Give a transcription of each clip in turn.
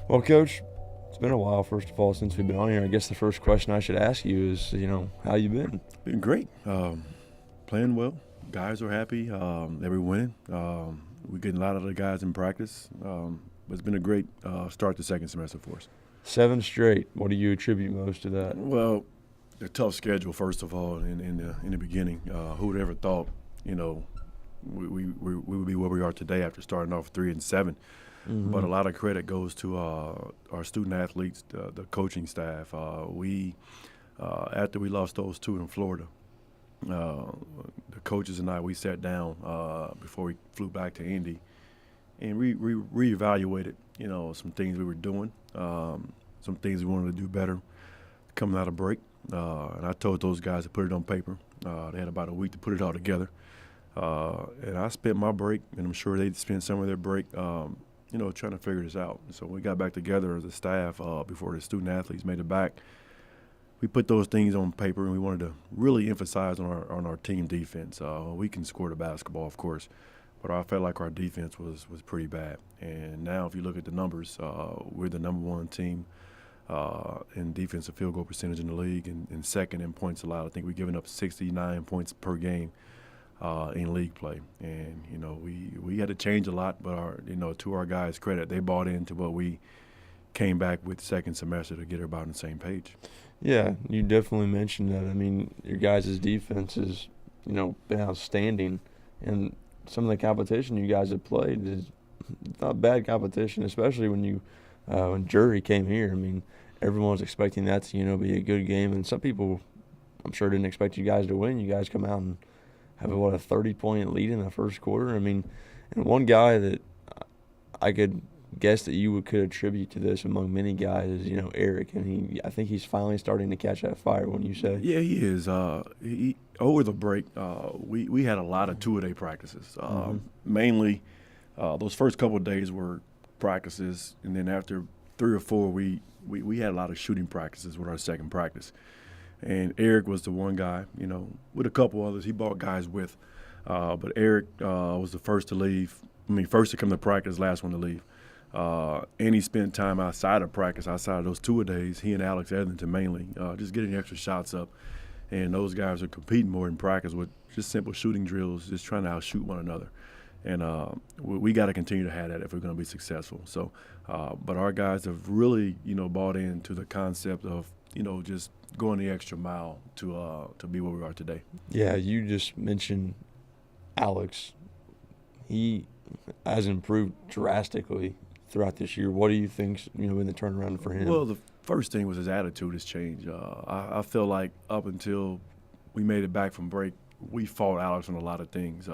Well, Coach, it's been a while, first of all, since we've been on here. I guess the first question I should ask you is, how you been? Been great. Playing well. Guys are happy. Every winning. We're getting a lot of the guys in practice. But it's been a great start to second semester for us. 7 straight. What do you attribute most to that? Well, a tough schedule, first of all, in the beginning. Who would ever thought, you know, we would be where we are today after starting off 3-7. But a lot of credit goes to our student athletes, the coaching staff. After we lost those two in Florida, the coaches and we sat down before we flew back to Indy and reevaluated, some things we were doing, some things we wanted to do better coming out of break. And I told those guys to put it on paper. They had about a week to put it all together. And I spent my break, and I'm sure they'd spend some of their break, trying to figure this out. So we got back together as a staff before the student athletes made it back. We put those things on paper, and we wanted to really emphasize on our team defense. We can score the basketball, of course, but I felt like our defense was pretty bad. And now if you look at the numbers, we're the number one team in defensive field goal percentage in the league and second in points allowed. I think we've given up 69 points per game in league play. And, we had to change a lot, but to our guys' credit, they bought into what we came back with second semester to get everybody on the same page. Yeah, you definitely mentioned that. I mean, your guys' defense has, been outstanding. And some of the competition you guys have played is not bad competition, especially when Jury came here. I mean, everyone was expecting that to, be a good game. And some people, I'm sure, didn't expect you guys to win. You guys come out and have a 30-point lead in the first quarter. I mean, and one guy that I could guess that you could attribute to this among many guys is, Eric. And I think he's finally starting to catch that fire, when you say. Yeah, he is. Over the break, we had a lot of two-a-day practices. Mainly, those first couple of days were practices, and then after 3 or 4, we had a lot of shooting practices with our second practice. And Eric was the one guy, with a couple others. He brought guys with. But Eric was the first to leave. First to come to practice, last one to leave. And he spent time outside of practice, outside of those two-a-days, he and Alex Etherington mainly, just getting extra shots up. And those guys are competing more in practice with just simple shooting drills, just trying to outshoot one another. And we got to continue to have that if we're going to be successful. So, but our guys have really, bought into the concept of, just going the extra mile to be where we are today. Yeah, you just mentioned Alex. He has improved drastically throughout this year. What do you think's been the turnaround for him? Well, the first thing was his attitude has changed. I feel like up until we made it back from break, we fought Alex on a lot of things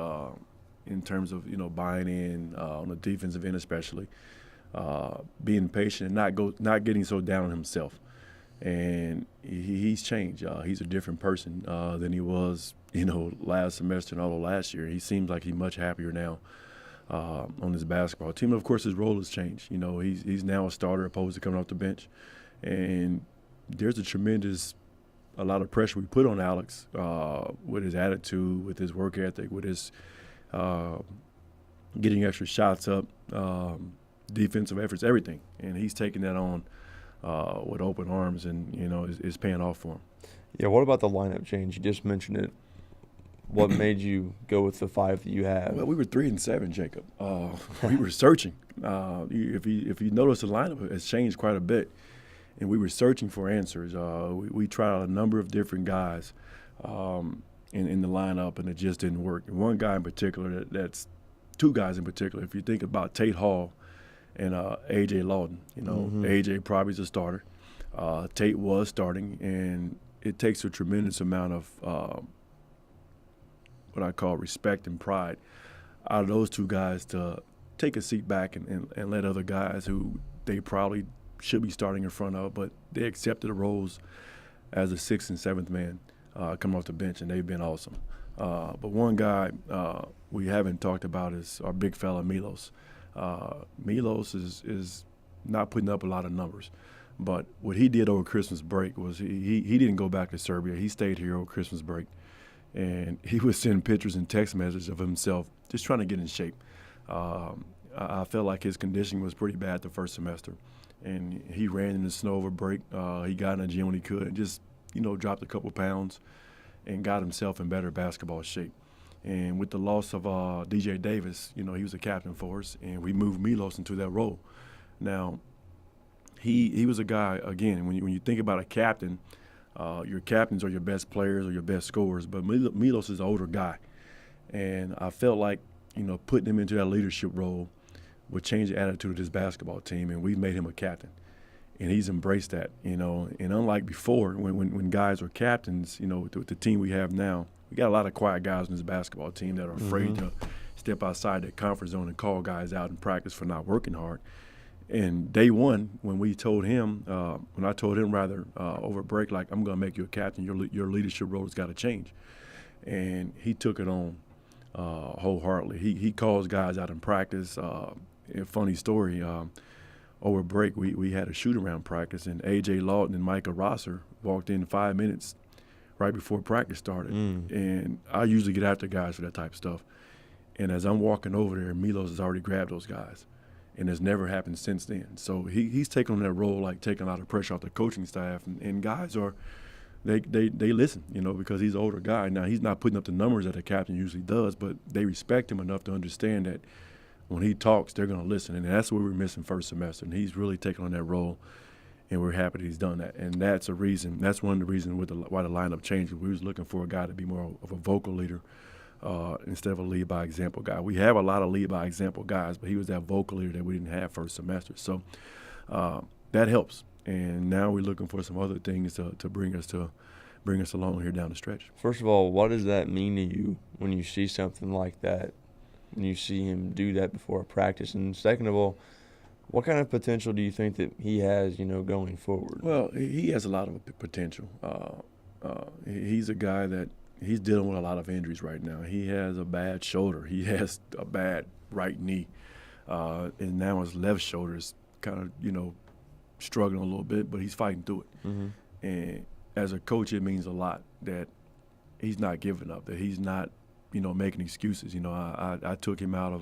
in terms of buying in on the defensive end, especially being patient and not getting so down on himself. And he's changed. He's a different person than he was, last semester and all of last year. He seems like he's much happier now on his basketball team. Of course, his role has changed. He's now a starter opposed to coming off the bench. And there's a lot of pressure we put on Alex with his attitude, with his work ethic, with his getting extra shots up, defensive efforts, everything. And he's taking that on with open arms, and is paying off for him. Yeah, what about the lineup change? You just mentioned it. What made you go with the 5 that you have? Well, we were 3-7, Jacob. We were searching. If you notice, the lineup has changed quite a bit, and we were searching for answers. We tried out a number of different guys in the lineup, and it just didn't work. And one guy in particular, that's two guys in particular. If you think about Tate Hall and A.J. Lawton, A.J. probably is a starter. Tate was starting, and it takes a tremendous amount of what I call respect and pride out of those two guys to take a seat back and let other guys who they probably should be starting in front of, but they accepted the roles as a 6th and 7th man come off the bench, and they've been awesome. But one guy we haven't talked about is our big fella, Milos. Milos is not putting up a lot of numbers, but what he did over Christmas break was he didn't go back to Serbia. He stayed here over Christmas break, and he would send pictures and text messages of himself just trying to get in shape. I felt like his conditioning was pretty bad the first semester, and he ran in the snow over break. He got in the gym when he could and just, dropped a couple pounds and got himself in better basketball shape. And with the loss of DJ Davis, he was a captain for us, and we moved Milos into that role. Now, he was a guy, again, when you think about a captain, your captains are your best players or your best scorers, but Milos is an older guy. And I felt like, putting him into that leadership role would change the attitude of this basketball team, and we made him a captain. And he's embraced that, and unlike before, when guys were captains, with the team we have now, we got a lot of quiet guys on this basketball team that are afraid to step outside their comfort zone and call guys out in practice for not working hard. And day one, when I told him over break, like, I'm going to make you a captain, your leadership role has got to change. And he took it on wholeheartedly. He calls guys out in practice. A funny story, over break, we had a shoot-around practice, and A.J. Lawton and Micah Rosser walked in 5 minutes right before practice started. And I usually get after guys for that type of stuff. And as I'm walking over there, Milos has already grabbed those guys. And it's never happened since then. So he's taken on that role, like taking a lot of pressure off the coaching staff. And guys they listen, because he's an older guy. Now, he's not putting up the numbers that a captain usually does, but they respect him enough to understand that when he talks, they're going to listen. And that's what we were missing first semester. And he's really taken on that role, and we're happy that he's done that. And that's one of the reasons why the lineup changed. We was looking for a guy to be more of a vocal leader instead of a lead-by-example guy. We have a lot of lead-by-example guys, but he was that vocal leader that we didn't have first semester. So that helps. And now we're looking for some other things to bring us along here down the stretch. First of all, what does that mean to you when you see something like that, when you see him do that before a practice? And second of all, what kind of potential do you think that he has, going forward? Well, he has a lot of potential. He's a guy that he's dealing with a lot of injuries right now. He has a bad shoulder. He has a bad right knee. And now his left shoulder is kind of, struggling a little bit, but he's fighting through it. And as a coach, it means a lot that he's not giving up, that he's not, making excuses. I took him out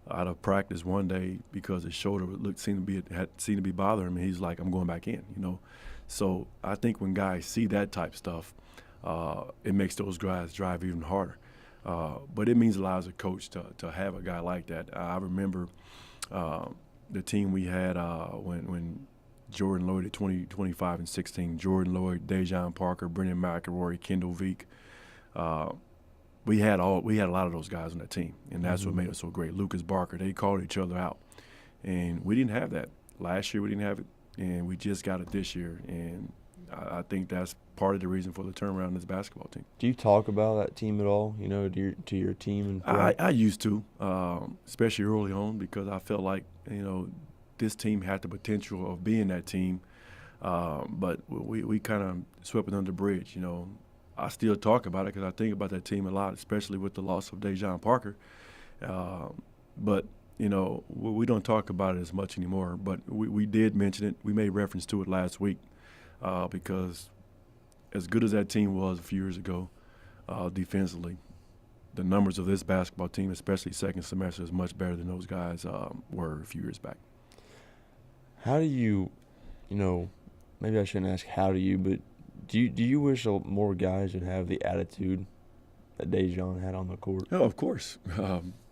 of practice one day because his shoulder seemed to be bothering him, and he's like, I'm going back in. So I think when guys see that type of stuff, it makes those guys drive even harder. But it means a lot as a coach to have a guy like that. I remember the team we had when Jordan Lloyd at 25 and 16, Jordan Lloyd, Dejon Parker, Brendan McElroy, Kendall Veek. We had a lot of those guys on that team, and that's what made us so great. Lucas Barker, they called each other out, and we didn't have that last year. We didn't have it, and we just got it this year, and I think that's part of the reason for the turnaround in this basketball team. Do you talk about that team at all, to your team? I used to, especially early on, because I felt like, this team had the potential of being that team, but we kind of swept it under the bridge. I still talk about it because I think about that team a lot, especially with the loss of Dejon Parker. But we don't talk about it as much anymore. But we did mention it. We made reference to it last week because as good as that team was a few years ago defensively, the numbers of this basketball team, especially second semester, is much better than those guys were a few years back. How do you, maybe I shouldn't ask how do you, but do you wish more guys would have the attitude that Dejon had on the court? Oh, of course.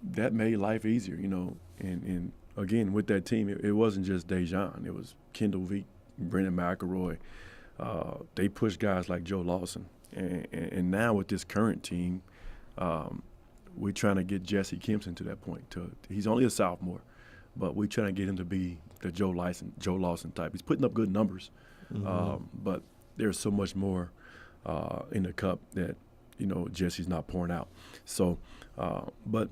That made life easier, And again, with that team, it wasn't just Dejon. It was Kendall Veek, Brendan McElroy. They pushed guys like Joe Lawson. And now with this current team, we're trying to get Jesse Kimpson to that point. He's only a sophomore, but we're trying to get him to be the Joe Lawson type. He's putting up good numbers, but there's so much more in the cup that, Jesse's not pouring out. So, but,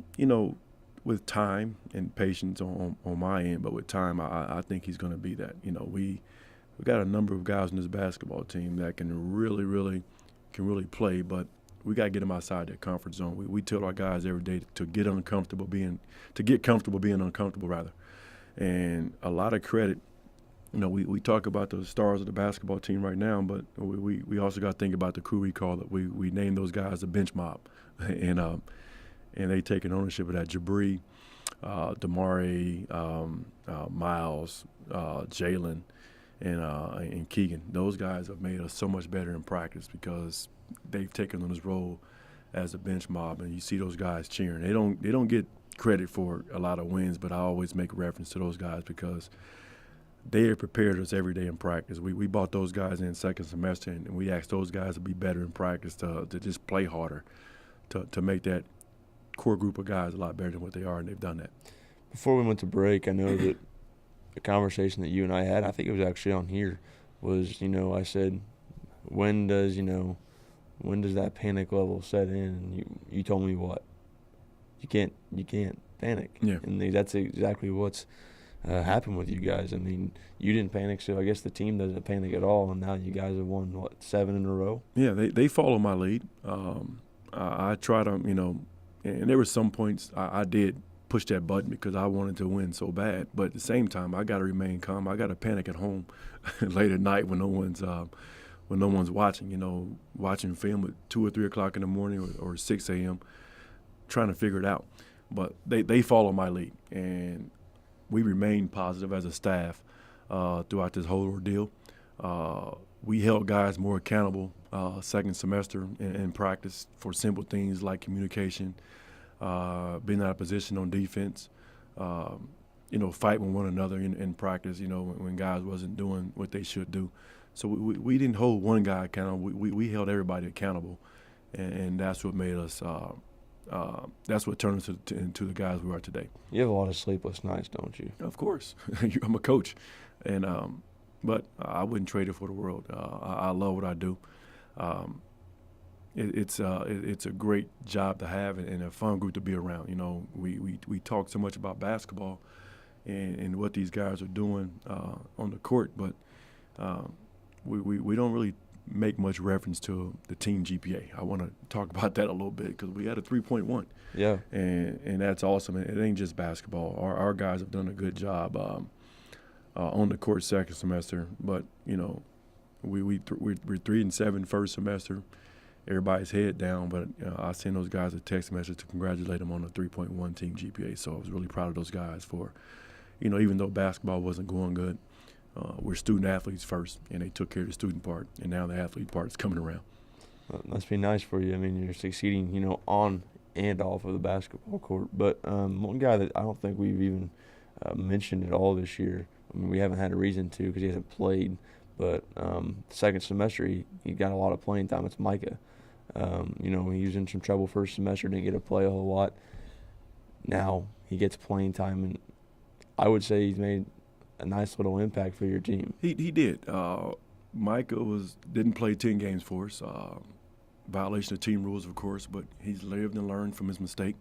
with time and patience on my end, but with time, I think he's going to be that. We got a number of guys in this basketball team that can really play, but we got to get them outside their comfort zone. We tell our guys every day to get comfortable being uncomfortable rather. And a lot of credit, we talk about the stars of the basketball team right now, but we also got to think about the crew we call it. We named those guys the bench mob, and they taking ownership of that. Jabri, Damari, Miles, Jalen, and Keegan. Those guys have made us so much better in practice because they've taken on this role as a bench mob, and you see those guys cheering. They don't get credit for a lot of wins, but I always make reference to those guys because they have prepared us every day in practice. We brought those guys in second semester, and we asked those guys to be better in practice, to just play harder, to make that core group of guys a lot better than what they are, and they've done that. Before we went to break, I know that the conversation that you and I had, I think it was actually on here, was, I said, when does that panic level set in? And you told me what? You can't panic. Yeah. And that's exactly what's happened with you guys. I mean, you didn't panic, so I guess the team doesn't panic at all, and now you guys have won, 7 in a row? Yeah, they follow my lead. I try to, and there were some points I did push that button because I wanted to win so bad. But at the same time, I got to remain calm. I got to panic at home late at night when no one's watching. Watching film at 2 or 3 o'clock in the morning or 6 a.m. trying to figure it out. But they follow my lead, and we remain positive as a staff throughout this whole ordeal. We held guys more accountable second semester in practice for simple things like communication, being out of position on defense, fight with one another in practice, when guys wasn't doing what they should do. So we didn't hold one guy accountable. We held everybody accountable, and that's what made us that's what turned us into the guys we are today. You have a lot of sleepless nights, don't you? Of course. I'm a coach, and but I wouldn't trade it for the world. I love what I do. It's a great job to have and a fun group to be around. We talk so much about basketball and what these guys are doing on the court, but we don't really make much reference to the team GPA. I want to talk about that a little bit because we had a 3.1. Yeah. And that's awesome. It ain't just basketball. Our guys have done a good job on the court second semester, but we're 3-7 first semester. Everybody's head down, but I sent those guys a text message to congratulate them on the 3.1 team GPA. So I was really proud of those guys for, even though basketball wasn't going good, we're student athletes first, and they took care of the student part, and now the athlete part is coming around. Must be nice for you. I mean, you're succeeding, on and off of the basketball court. But one guy that I don't think we've even mentioned at all this year, I mean, we haven't had a reason to because he hasn't played, but second semester he got a lot of playing time. It's Micah. He was in some trouble first semester, didn't get to play a whole lot. Now he gets playing time, and I would say he's made a nice little impact for your team. He did. Micah didn't play 10 games for us. Violation of team rules, of course, but he's lived and learned from his mistake.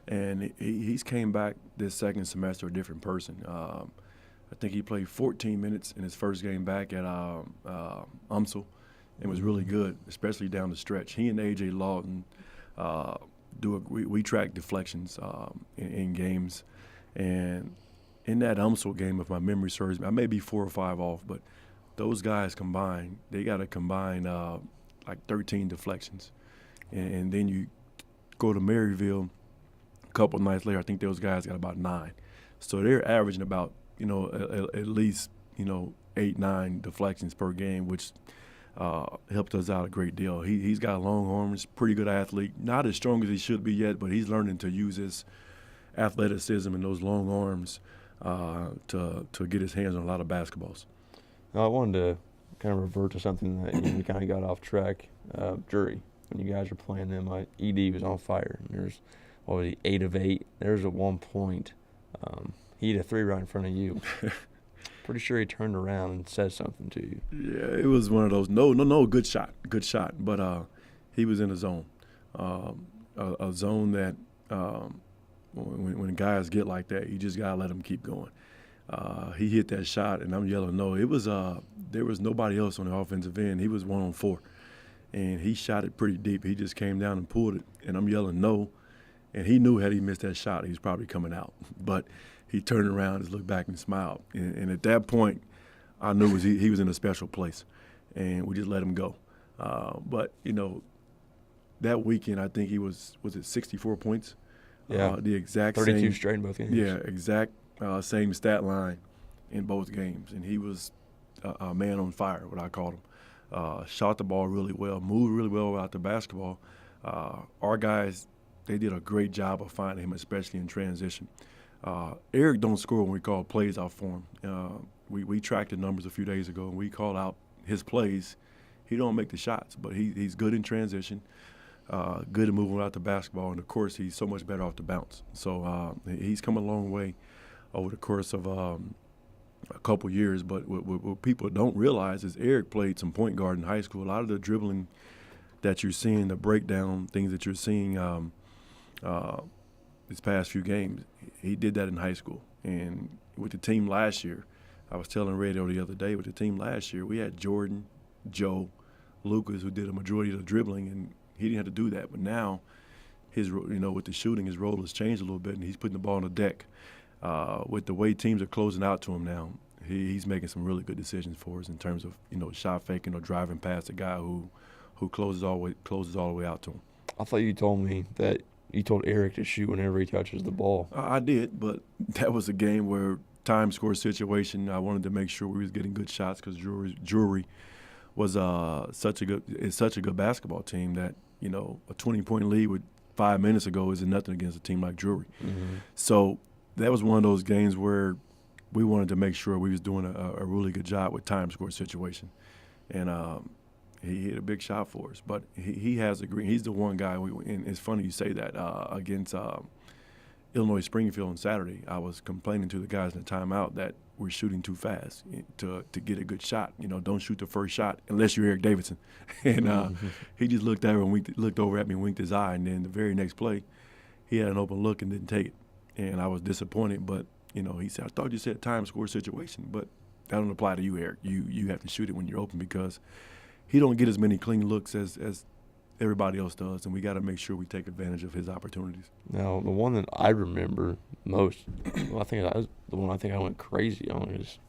And he's came back this second semester a different person. I think he played 14 minutes in his first game back at UMSL and was really good, especially down the stretch. He and A.J. Lawton we track deflections in games. And in that UMSL game, if my memory serves me, I may be 4 or 5 off, but those guys combined, they got to combine like 13 deflections. And then you go to Maryville a couple of nights later, I think those guys got about 9. So they're averaging about, at least, 8, 9 deflections per game, which helped us out a great deal. He's got long arms, pretty good athlete, not as strong as he should be yet, but he's learning to use his athleticism and those long arms to get his hands on a lot of basketballs. Now, I wanted to kind of revert to something that we kind of got off track. Jury, when you guys were playing them, ED was on fire. And there's, 8 of 8. There's at one point, he had a 3 right in front of you. Pretty sure he turned around and said something to you. Yeah, it was one of those, no, good shot. But he was in a zone, a zone that when guys get like that, you just got to let them keep going. He hit that shot, and I'm yelling no. It was there was nobody else on the offensive end. He was 1-on-4, and he shot it pretty deep. He just came down and pulled it, and I'm yelling no. And he knew had he missed that shot, he was probably coming out. But he turned around, just looked back and smiled. And at that point, I knew he was in a special place, and we just let him go. But, that weekend, I think he was it 64 points? Yeah. The exact 32 same. straight in both games. Yeah, exact same stat line in both games. And he was a man on fire, what I called him. Shot the ball really well, moved really well out the basketball. Our guys, they did a great job of finding him, especially in transition. Eric don't score when we call plays out for him. We tracked the numbers a few days ago, and we call out his plays. He don't make the shots, but he's good in transition, good at moving out the basketball, and, of course, he's so much better off the bounce. So he's come a long way over the course of a couple years. But what people don't realize is Eric played some point guard in high school. A lot of the dribbling that you're seeing, the breakdown things that you're seeing these past few games, he did that in high school. And with the team last year, I was telling radio the other day, with the team last year, we had Jordan, Joe, Lucas, who did a majority of the dribbling, and he didn't have to do that. But now, with the shooting, his role has changed a little bit, and he's putting the ball on the deck. With the way teams are closing out to him now, he's making some really good decisions for us in terms of shot faking or driving past a guy who closes all the way out to him. I thought you told me that you told Eric to shoot whenever he touches the ball. I did, but that was a game where time score situation. I wanted to make sure we was getting good shots because Drury was such a good basketball team that a 20-point lead with 5 minutes ago isn't nothing against a team like Drury. Mm-hmm. So that was one of those games where we wanted to make sure we was doing a really good job with time score situation, and he hit a big shot for us. But he has a green. He's the one guy. And it's funny you say that. Against Illinois Springfield on Saturday, I was complaining to the guys in the timeout that we're shooting too fast to get a good shot. Don't shoot the first shot unless you're Eric Davidson. And he just looked over at me and winked his eye. And then the very next play, he had an open look and didn't take it. And I was disappointed. But he said, "I thought you said time score situation, but that don't apply to you, Eric. You have to shoot it when you're open because he don't get as many clean looks as everybody else does, and we got to make sure we take advantage of his opportunities." Now, the one that I remember most, I think that was the one I went crazy on, is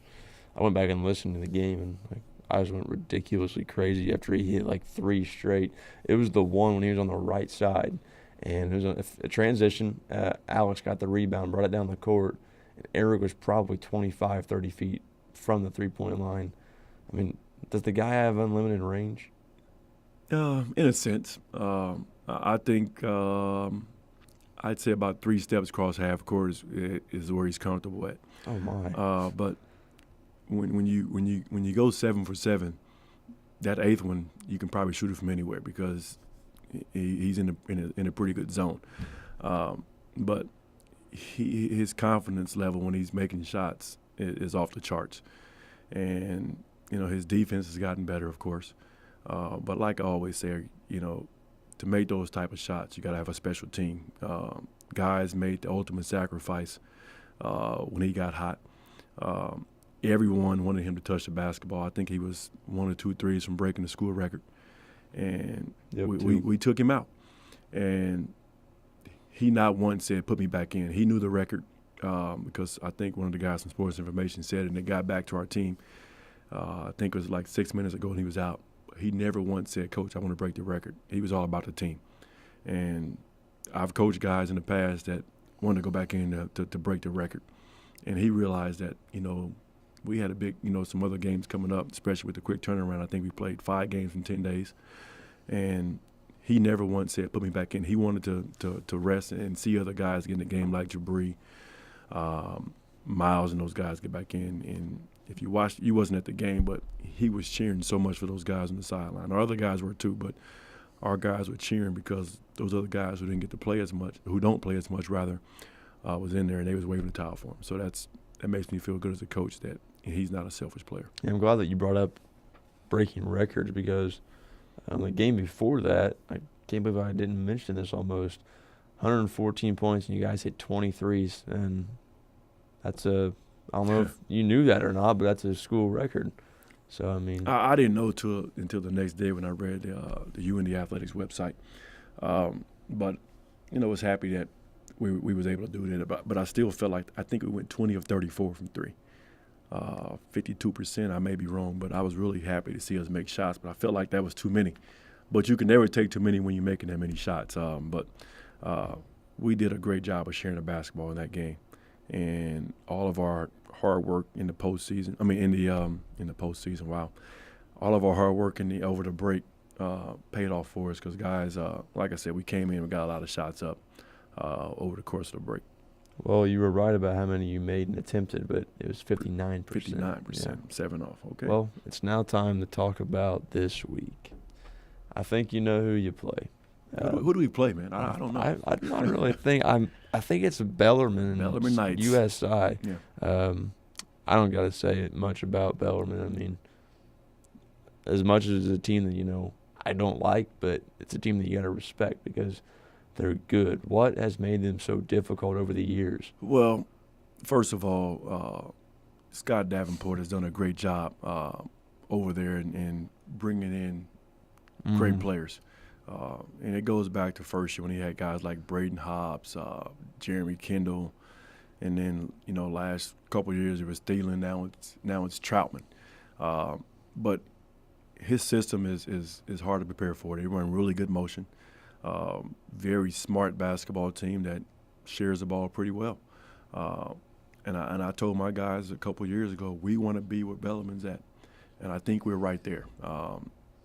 I went back and listened to the game, and I just went ridiculously crazy after he hit 3 straight. It was the one when he was on the right side, and it was a transition. Alex got the rebound, brought it down the court, and Eric was probably 25, 30 feet from the three-point line. I mean, does the guy have unlimited range? In a sense. I think I'd say about 3 steps across half court is where he's comfortable at. Oh my! But when you go 7 for 7, that 8th one you can probably shoot it from anywhere because he's in a pretty good zone. But his confidence level when he's making shots is off the charts, and his defense has gotten better, of course. But like I always say, to make those type of shots, you got to have a special team. Guys made the ultimate sacrifice when he got hot. Everyone wanted him to touch the basketball. I think he was 1 or 2 threes from breaking the school record. And we took him out. And he not once said, "Put me back in." He knew the record because I think one of the guys from Sports Information said it, and it got back to our team. I think it was 6 minutes ago, and he was out. He never once said, "Coach, I want to break the record." He was all about the team. And I've coached guys in the past that wanted to go back in to break the record. And he realized that, we had a big, some other games coming up, especially with the quick turnaround. I think we played 5 games in 10 days. And he never once said, "Put me back in." He wanted to rest and see other guys get in the game like Jabri, Miles, and those guys get back in. And if you watched, you wasn't at the game, but he was cheering so much for those guys on the sideline. Our other guys were too, but our guys were cheering because those other guys who didn't get to play as much, who don't play as much rather, was in there, and they was waving the towel for him. So that makes me feel good as a coach that he's not a selfish player. Yeah, I'm glad that you brought up breaking records because the game before that, I can't believe I didn't mention this almost. 114 points, and you guys hit 23s, and that's I don't know if you knew that or not, but that's a school record. So, I mean. I didn't know until the next day when I read the UIndy Athletics website. But, I was happy that we was able to do that. But I still felt like I think we went 20 of 34 from 3. 52%, I may be wrong, but I was really happy to see us make shots. But I felt like that was too many. But you can never take too many when you're making that many shots. But we did a great job of sharing the basketball in that game, and all of our hard work in the postseason. I mean, in the postseason. Wow, all of our hard work over the break paid off for us because guys, like I said, we came in and got a lot of shots up over the course of the break. Well, you were right about how many you made and attempted, but it was 59%. 59%, 7 off. Okay. Well, it's now time to talk about this week. I think you know who you play. Who do we play, man? I don't know. I don't really think I think it's Bellarmine. Bellarmine Knights. USI. Yeah. I don't got to say much about Bellarmine. I mean, as much as it's a team that I don't like, but it's a team that you got to respect because they're good. What has made them so difficult over the years? Well, first of all, Scott Davenport has done a great job over there in bringing in great players. And it goes back to first year when he had guys like Braden Hobbs, Jeremy Kendall, and then last couple of years it was Thielen. Now it's Troutman. But his system is hard to prepare for. They run really good motion. Very smart basketball team that shares the ball pretty well. And I told my guys a couple of years ago, we want to be where Bellarmine's at, and I think we're right there.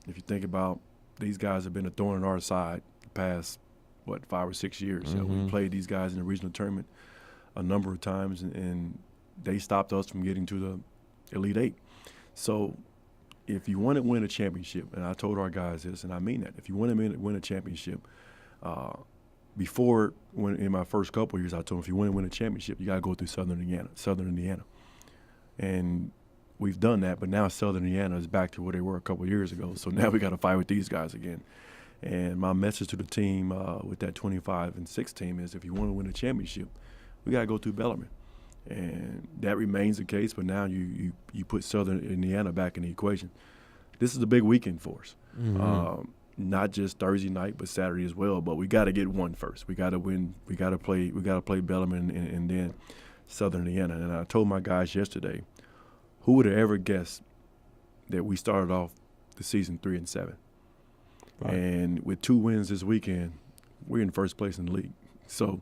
If you think about, these guys have been a thorn in our side the past 5 or 6 years. We played these guys in the regional tournament a number of times, and they stopped us from getting to the Elite Eight. So if you want to win a championship, and I told our guys this, and I mean that, if you want to win a championship, in my first couple of years, I told them, if you want to win a championship, you got to go through Southern Indiana. And we've done that, but now Southern Indiana is back to where they were a couple of years ago. So now we got to fight with these guys again. And my message to the team with that 25-6 team is, if you want to win a championship, we got to go through Bellarmine. And that remains the case, but now you put Southern Indiana back in the equation. This is a big weekend for us. Not just Thursday night, but Saturday as well. But we got to get one first. We got to win. We got to play Bellarmine and then Southern Indiana. And I told my guys yesterday, who would have ever guessed that we started off the season 3-7? Right. And with 2 wins this weekend, we're in first place in the league. So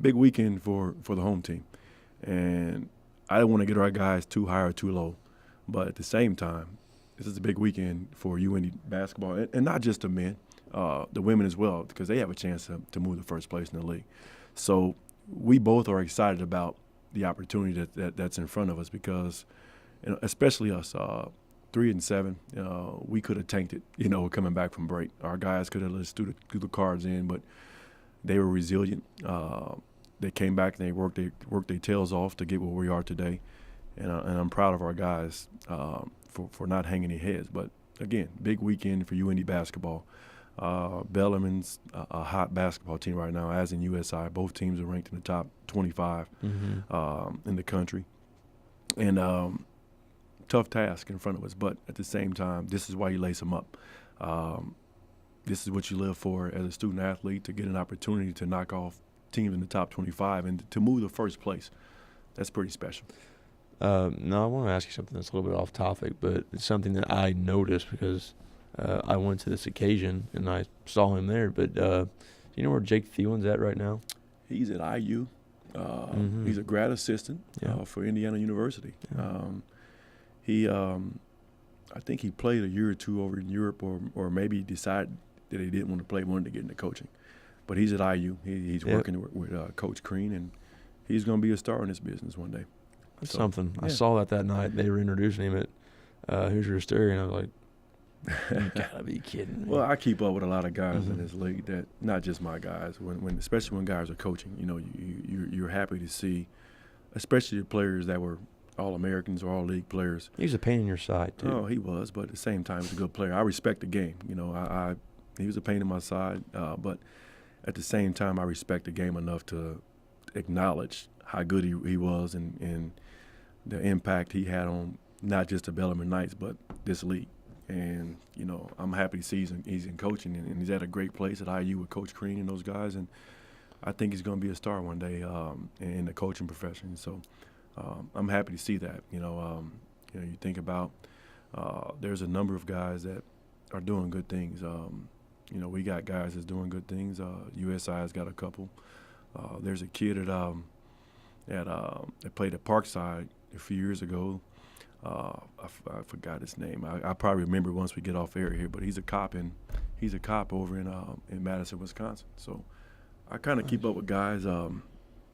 big weekend for the home team. And I don't want to get our guys too high or too low. But at the same time, this is a big weekend for UIndy basketball, and not just the men, the women as well, because they have a chance to move to first place in the league. So we both are excited about the opportunity that's in front of us because, especially us, 3-7, we could have tanked it, coming back from break. Our guys could have just threw the cards in, but they were resilient. They came back and they worked their tails off to get where we are today, and I'm proud of our guys for not hanging their heads. But again, big weekend for UIndy basketball. Bellarmine's a hot basketball team right now, as in USI. Both teams are ranked in the top 25 in the country, and tough task in front of us. But at the same time, this is why you lace them up. This is what you live for as a student athlete, to get an opportunity to knock off teams in the top 25 and to move to first place. That's pretty special. No, I want to ask you something that's a little bit off topic, but it's something that I noticed because I went to this occasion and I saw him there. But do you know where Jake Thielen's at right now? He's at IU. He's a grad assistant for Indiana University. Yeah. I think he played a year or two over in Europe, or maybe he decided that he didn't want to play, wanted to get into coaching. But he's at IU. He's working with Coach Crean, and he's going to be a star in this business one day. That's something. Yeah. I saw that night. They were introducing him at Hoosier Stereo, and I was like, you gotta be kidding me. Well, I keep up with a lot of guys in this league, that not just my guys. Especially when guys are coaching, you're happy to see, especially the players that were All-Americans or All-League players. He was a pain in your side too. Oh, he was, but at the same time, he's a good player. I respect the game. He was a pain in my side, but at the same time, I respect the game enough to acknowledge how good he was and the impact he had on not just the Bellarmine Knights, but this league. And, I'm happy to see he's in coaching, and he's at a great place at IU with Coach Crean and those guys. And I think he's going to be a star one day in the coaching profession. So I'm happy to see that. You think about there's a number of guys that are doing good things. We got guys that's doing good things. USI has got a couple. There's a kid that played at Parkside a few years ago. I forgot his name. I probably remember once we get off air here, but he's a cop over in Madison, Wisconsin. So I kind of keep up with guys a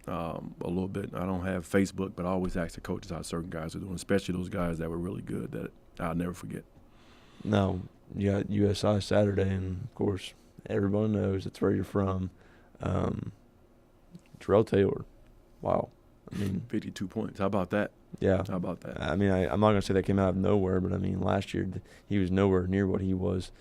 little bit. I don't have Facebook, but I always ask the coaches how certain guys are doing, especially those guys that were really good that I'll never forget. Now, you got USI Saturday, and, of course, everyone knows that's where you're from. Terrell Taylor, wow. I mean, 52 points. How about that? Yeah. How about that? I mean, I'm not going to say that came out of nowhere, but, I mean, last year he was nowhere near what he was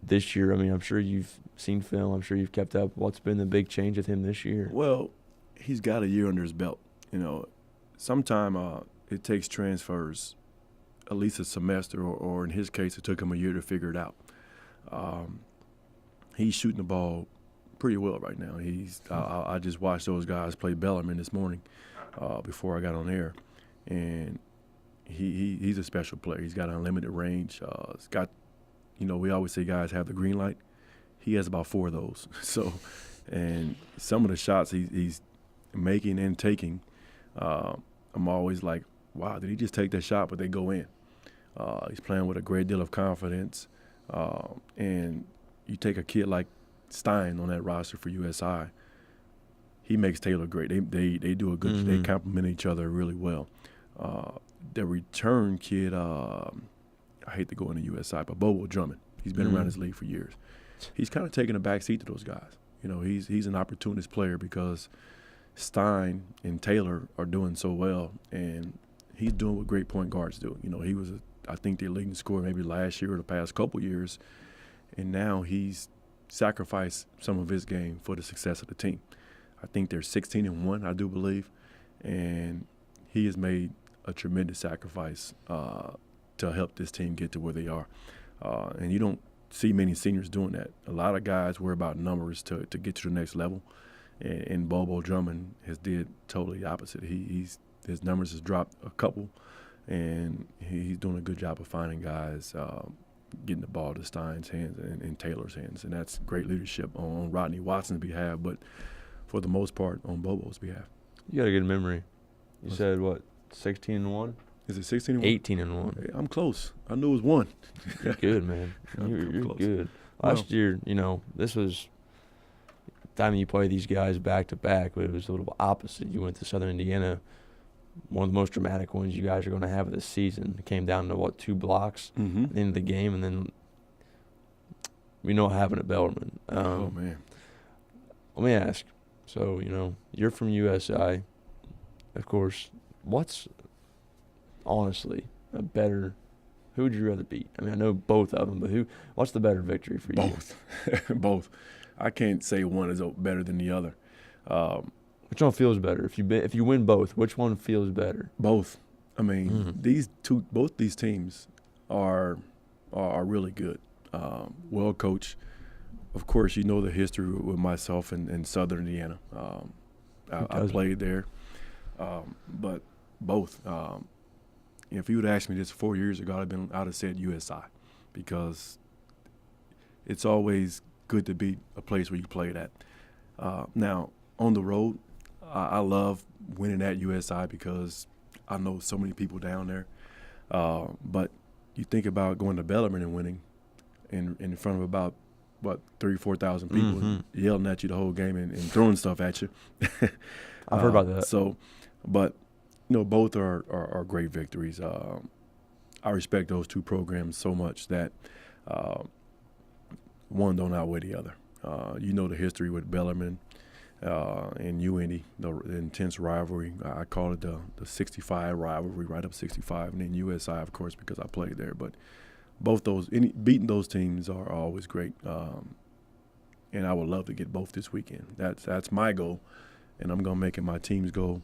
this year. I mean, I'm sure you've seen film. I'm sure you've kept up. What's been the big change with him this year? Well, he's got a year under his belt. Sometime it takes transfers at least a semester, or in his case, it took him a year to figure it out. He's shooting the ball pretty well right now. I just watched those guys play Bellarmine this morning before I got on air, and he's a special player. He's got unlimited range. He's got, we always say guys have the green light. He has about 4 of those. So, and some of the shots he's making and taking, I'm always like, wow, did he just take that shot? But they go in. He's playing with a great deal of confidence, and you take a kid like Stein on that roster for USI, he makes Taylor great. They do a good. Mm-hmm. They complement each other really well. The return kid, I hate to go into USI, but Bobo Drummond. He's been around this league for years. He's kind of taking a back seat to those guys. He's an opportunist player because Stein and Taylor are doing so well, and he's doing what great point guards do. He was, I think, their leading scorer maybe last year or the past couple years, and now he's sacrificed some of his game for the success of the team. I think they're 16-1, I do believe, and he has made a tremendous sacrifice to help this team get to where they are. And you don't see many seniors doing that. A lot of guys worry about numbers to get to the next level, and Bobo Drummond has did totally the opposite. His numbers has dropped a couple, and he's doing a good job of finding guys, getting the ball to Stein's hands and Taylor's hands, and that's great leadership on Rodney Watson's behalf, but for the most part on Bobo's behalf. You got a good memory. You said, what, 16-1? Is it 16-1? 18-1. Hey, I'm close. I knew it was 1. You're good, man. You're good. Last year, this was the time you play these guys back-to-back, but it was a little opposite. You went to Southern Indiana, one of the most dramatic ones you guys are going to have of the season. It came down to, 2 blocks at the end of the game, and then we know what happened at Bellarmine. Oh, man. Let me ask. So, you're from USI, of course. What's, honestly, a better – who would you rather beat? I mean, I know both of them, but what's the better victory for you? Both. Both. I can't say one is better than the other. Which one feels better? If you win both, which one feels better? Both. I mean, both these teams are really good. Well coached. Of course, the history with myself in Southern Indiana. I played there, but both. If you would ask me this 4 years ago, I'd have said USI, because it's always good to beat a place where you played at. Now on the road, I love winning at USI because I know so many people down there. But you think about going to Bellarmine and winning in front of about, 3,000 or 4,000 people yelling at you the whole game and throwing stuff at you. I've heard about that. So, but, both are great victories. I respect those 2 programs so much that one don't outweigh the other. The history with Bellarmine and UIndy, the intense rivalry. I call it the 65 rivalry, right up 65, and then USI, of course, because I played there. But both beating those teams are always great, and I would love to get both this weekend. That's my goal, and I'm gonna make it my team's goal.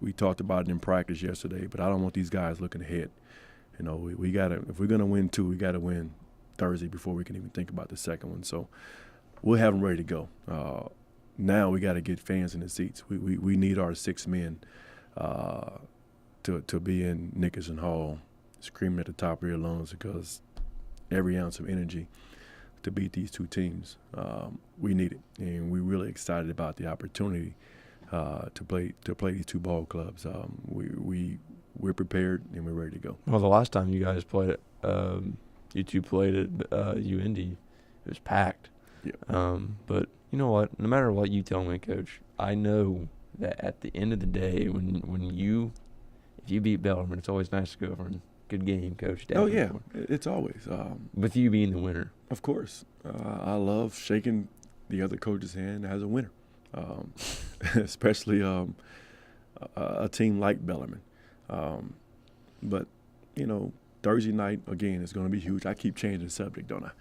We talked about it in practice yesterday, but I don't want these guys looking ahead. We gotta, if we're gonna win 2, we gotta win Thursday before we can even think about the second one. So we'll have them ready to go. Now we got to get fans in the seats. We need our 6 men to be in Nickerson Hall, screaming at the top of their lungs, because every ounce of energy to beat these two teams. We need it, and we're really excited about the opportunity to play these two ball clubs. We're prepared and we're ready to go. Well, the last time you guys played, you two played at UIndy, it was packed. Yeah. But you know what? No matter what you tell me, Coach, I know that at the end of the day, if you beat Bellarmine, it's always nice to go over and good game, Coach. Oh yeah, it's always with you being the winner. Of course, I love shaking the other coach's hand as a winner, especially a team like Bellarmine. But Thursday night again is going to be huge. I keep changing the subject, don't I?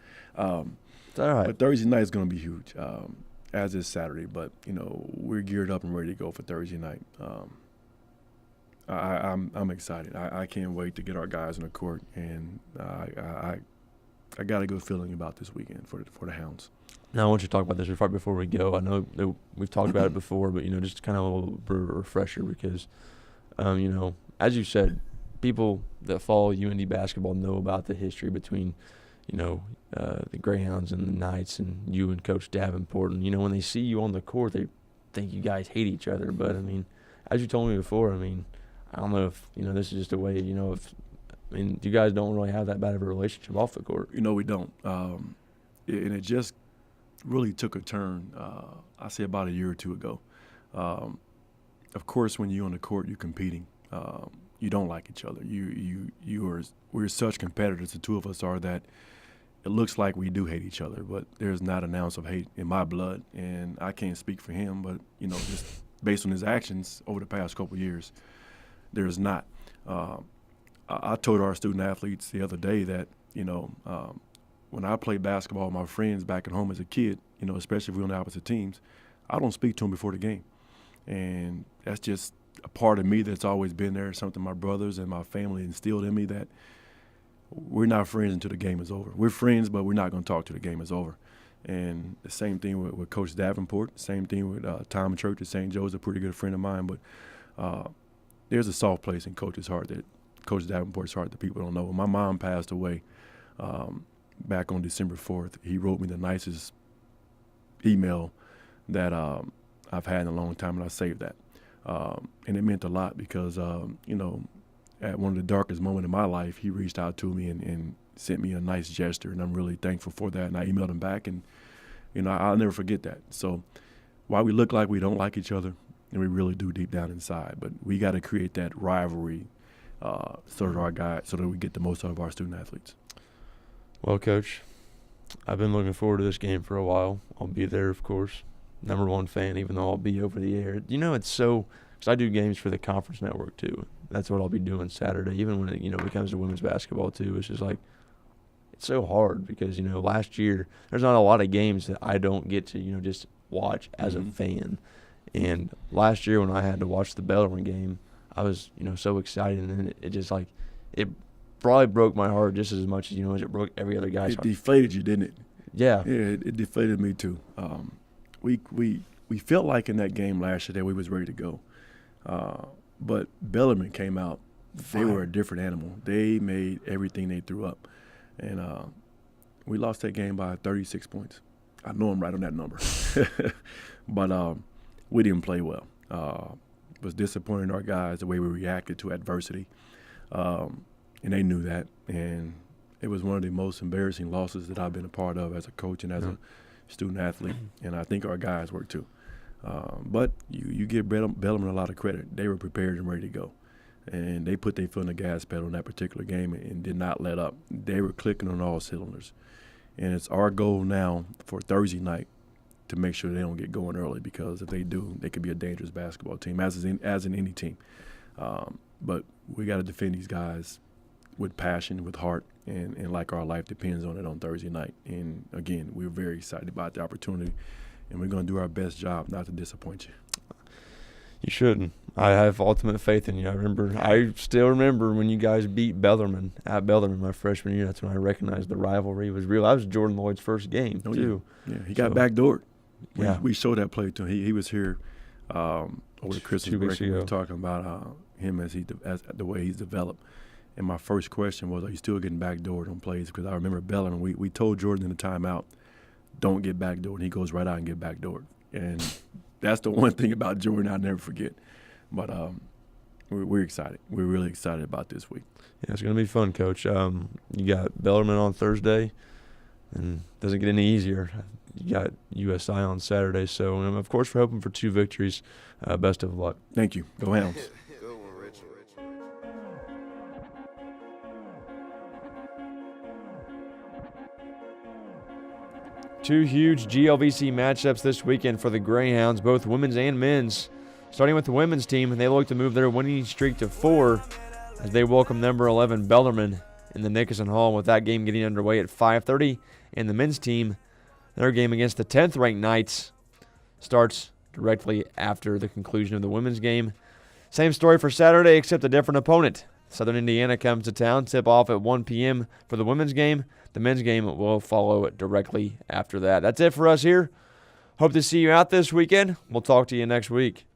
It's all right. But Thursday night is going to be huge, as is Saturday. But we're geared up and ready to go for Thursday night. I'm excited. I can't wait to get our guys on the court, and I got a good feeling about this weekend for the Hounds. Now I want you to talk about this right before we go. I know that we've talked about it before, but just kind of a little refresher because, as you said, people that follow UIndy basketball know about the history between, the Greyhounds and the Knights and you and Coach Davenport. And when they see you on the court, they think you guys hate each other. But as you told me before, I don't know if this is just a way. You guys don't really have that bad of a relationship off the court. We don't, and it just really took a turn. I say about a year or two ago. Of course, when you're on the court, you're competing. You don't like each other. We're such competitors. The two of us are that it looks like we do hate each other, but there's not an ounce of hate in my blood, and I can't speak for him. But just based on his actions over the past couple of years, there's not. I told our student athletes the other day that when I play basketball with my friends back at home as a kid, especially if we're on the opposite teams, I don't speak to them before the game, and that's just a part of me that's always been there. Something my brothers and my family instilled in me, that we're not friends until the game is over. We're friends, but we're not going to talk till the game is over. And the same thing with Coach Davenport, same thing with Tom Church at St. Joe's, a pretty good friend of mine. But there's a soft place in Coach's heart, that Coach Davenport's heart, that people don't know. When my mom passed away back on December 4th, he wrote me the nicest email that I've had in a long time, and I saved that. And it meant a lot because, at one of the darkest moments in my life, he reached out to me and sent me a nice gesture, and I'm really thankful for that. And I emailed him back, and, I'll never forget that. So while we look like we don't like each other, and we really do deep down inside, but we got to create that rivalry so that we get the most out of our student athletes. Well, Coach, I've been looking forward to this game for a while. I'll be there, of course. Number one fan, even though I'll be over the air. It's so – because I do games for the conference network too. That's what I'll be doing Saturday, even when it, becomes to women's basketball too. It's just like it's so hard because, last year there's not a lot of games that I don't get to, just watch as a fan. And last year when I had to watch the Bellarmine game, I was, so excited. And then it just like – it probably broke my heart just as much as, as it broke every other guy's heart. It deflated you, didn't it? Yeah. Yeah, it deflated me too. We felt like in that game last year that we was ready to go. But Bellarmine came out. They were a different animal. They made everything they threw up. And we lost that game by 36 points. I know I'm right on that number. But we didn't play well. It was disappointing our guys, the way we reacted to adversity. And they knew that. And it was one of the most embarrassing losses that I've been a part of as a coach and as a student athlete. And I think our guys were too. But you give Bellarmine a lot of credit. They were prepared and ready to go. And they put their foot on the gas pedal in that particular game and did not let up. They were clicking on all cylinders. And it's our goal now for Thursday night to make sure they don't get going early, because if they do, they could be a dangerous basketball team, as in any team. But we got to defend these guys with passion, with heart, and like our life depends on it on Thursday night. And, again, we're very excited about the opportunity. And we're going to do our best job not to disappoint you. You shouldn't. I have ultimate faith in you. I still remember when you guys beat Bellarmine at Bellarmine my freshman year. That's when I recognized the rivalry was real. That was Jordan Lloyd's first game, too. Yeah, he got backdoored. We showed that play to him. He was here over the Christmas break. We were talking about him as the way he's developed. And my first question was, are you still getting backdoored on plays? Because I remember Bellarmine, we told Jordan in the timeout, don't get backdoored. And he goes right out and get backdoored. And that's the one thing about Jordan I'll never forget. But we're excited. We're really excited about this week. Yeah, it's going to be fun, Coach. You got Bellarmine on Thursday, and it doesn't get any easier. You got USI on Saturday. So, of course, we're hoping for 2 victories. Best of luck. Thank you. Go Hounds. Two huge GLVC matchups this weekend for the Greyhounds, both women's and men's. Starting with the women's team, they look to move their winning streak to 4 as they welcome number 11 Bellarmine in the Nickerson Hall, with that game getting underway at 5:30. And the men's team, their game against the 10th-ranked Knights, starts directly after the conclusion of the women's game. Same story for Saturday, except a different opponent. Southern Indiana comes to town, tip off at 1 p.m. for the women's game. The men's game will follow it directly after that. That's it for us here. Hope to see you out this weekend. We'll talk to you next week.